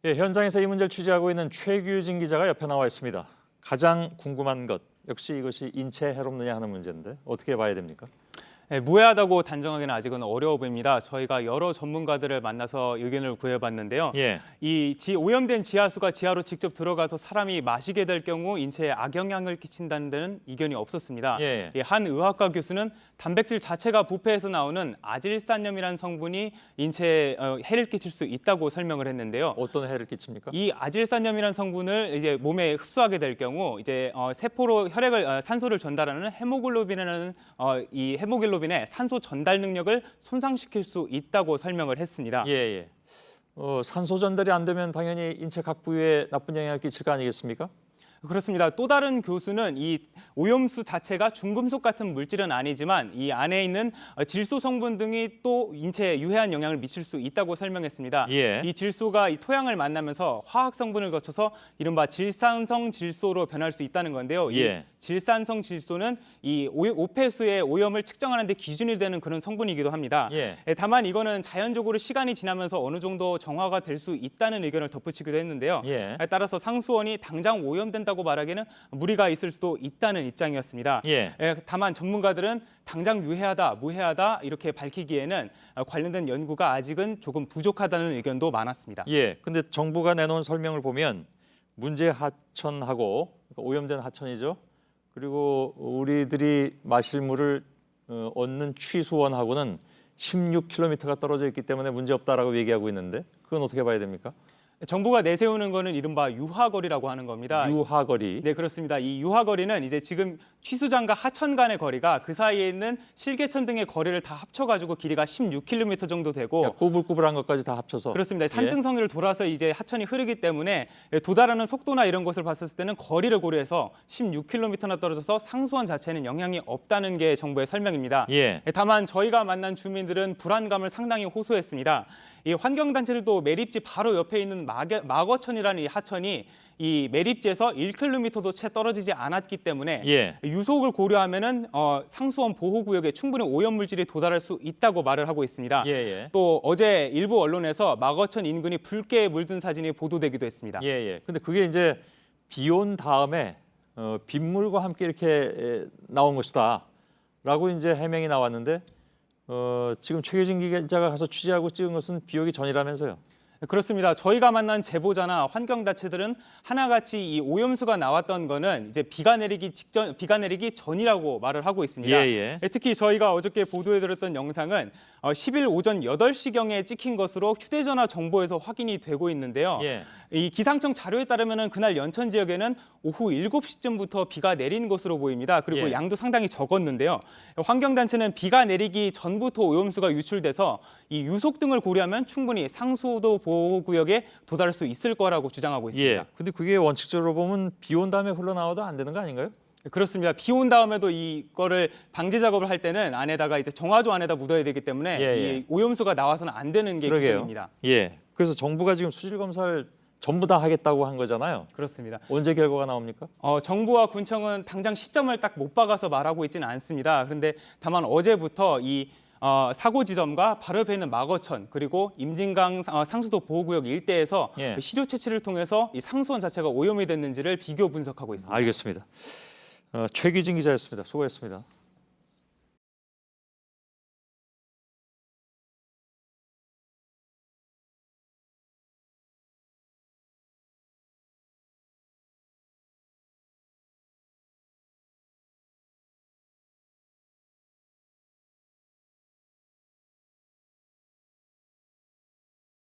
예, 현장에서 이 문제를 취재하고 있는 최규진 기자가 옆에 나와 있습니다. 가장 궁금한 것, 역시 이것이 인체에 해롭느냐 하는 문제인데 어떻게 봐야 됩니까? 네, 무해하다고 단정하기는 아직은 어려워 보입니다. 저희가 여러 전문가들을 만나서 의견을 구해봤는데요. 예. 오염된 지하수가 지하로 직접 들어가서 사람이 마시게 될 경우 인체에 악영향을 끼친다는 데는 이견이 없었습니다. 예. 한 의학과 교수는 단백질 자체가 부패해서 나오는 아질산염이라는 성분이 인체에 해를 끼칠 수 있다고 설명을 했는데요. 어떤 해를 끼칩니까? 이 아질산염이라는 성분을 이제 몸에 흡수하게 될 경우 이제 세포로 혈액을 산소를 전달하는 헤모글로빈이라는 이 헤모글로빈의 산소 전달 능력을 손상시킬 수 있다고 설명을 했습니다. 예. 산소 전달이 안 되면 당연히 인체 각 부위에 나쁜 영향을 끼칠 거 아니겠습니까? 그렇습니다. 또 다른 교수는 이 오염수 자체가 중금속 같은 물질은 아니지만 이 안에 있는 질소 성분 등이 또 인체에 유해한 영향을 미칠 수 있다고 설명했습니다. 예. 이 질소가 이 토양을 만나면서 화학 성분을 거쳐서 이른바 질산성 질소로 변할 수 있다는 건데요. 예. 이 질산성 질소는 이 오폐수의 오염을 측정하는 데 기준이 되는 그런 성분이기도 합니다. 예. 다만 이거는 자연적으로 시간이 지나면서 어느 정도 정화가 될 수 있다는 의견을 덧붙이기도 했는데요. 예. 따라서 상수원이 당장 오염된다고 말하기는 무리가 있을 수도 있다는 입장이었습니다. 예. 다만 전문가들은 당장 유해하다, 무해하다 이렇게 밝히기에는 관련된 연구가 아직은 조금 부족하다는 의견도 많았습니다. 예. 근데 정부가 내놓은 설명을 보면 문제 하천하고 그러니까 오염된 하천이죠. 그리고 우리들이 마실 물을 얻는 취수원하고는 16km가 떨어져 있기 때문에 문제 없다라고 얘기하고 있는데 그건 어떻게 봐야 됩니까? 정부가 내세우는 거는 이른바 유하거리라고 하는 겁니다. 유하거리. 네, 그렇습니다. 이 유하거리는 이제 지금 취수장과 하천 간의 거리가 그 사이에 있는 실개천 등의 거리를 다 합쳐가지고 길이가 16km 정도 되고 그러니까 꾸불꾸불한 것까지 다 합쳐서. 그렇습니다. 산등성이를 돌아서 이제 하천이 흐르기 때문에 도달하는 속도나 이런 것을 봤을 때는 거리를 고려해서 16km나 떨어져서 상수원 자체는 영향이 없다는 게 정부의 설명입니다. 예. 다만 저희가 만난 주민들은 불안감을 상당히 호소했습니다. 이 환경단체들도 매립지 바로 옆에 있는 마거천이라는 이 하천이 이 매립지에서 1km도 채 떨어지지 않았기 때문에 예. 유속을 고려하면은 상수원 보호구역에 충분히 오염물질이 도달할 수 있다고 말을 하고 있습니다. 예. 또 어제 일부 언론에서 마거천 인근이 붉게 물든 사진이 보도되기도 했습니다. 예. 근데 그게 이제 비 온 다음에 빗물과 함께 이렇게 나온 것이다라고 이제 해명이 나왔는데 지금 최규진 기자가 가서 취재하고 찍은 것은 비 오기 전이라면서요. 그렇습니다. 저희가 만난 제보자나 환경단체들은 하나같이 이 오염수가 나왔던 거는 이제 비가 내리기 전이라고 말을 하고 있습니다. 예. 특히 저희가 어저께 보도해드렸던 영상은 10일 오전 8시경에 찍힌 것으로 휴대전화 정보에서 확인이 되고 있는데요. 예. 이 기상청 자료에 따르면 그날 연천 지역에는 오후 7시쯤부터 비가 내린 것으로 보입니다. 그리고 예. 양도 상당히 적었는데요. 환경단체는 비가 내리기 전부터 오염수가 유출돼서 이 유속 등을 고려하면 충분히 상수도 보호구역에 도달할 수 있을 거라고 주장하고 있습니다. 예. 근데 그게 원칙적으로 보면 비 온 다음에 흘러나와도 안 되는 거 아닌가요? 그렇습니다. 비 온 다음에도 이거를 방제 작업을 할 때는 안에다가 이제 정화조 안에다 묻어야 되기 때문에 예. 이 오염수가 나와서는 안 되는 게 그러게요. 규정입니다. 예. 그래서 정부가 지금 수질 검사를 전부 다 하겠다고 한 거잖아요. 그렇습니다. 언제 결과가 나옵니까? 정부와 군청은 당장 시점을 딱 못 박아서 말하고 있지는 않습니다. 그런데 다만 어제부터 이 사고 지점과 바로 옆에 있는 마거천 그리고 임진강 상수도 보호구역 일대에서 예. 시료 채취를 통해서 이 상수원 자체가 오염이 됐는지를 비교 분석하고 있습니다. 알겠습니다. 최규진 기자였습니다. 수고했습니다.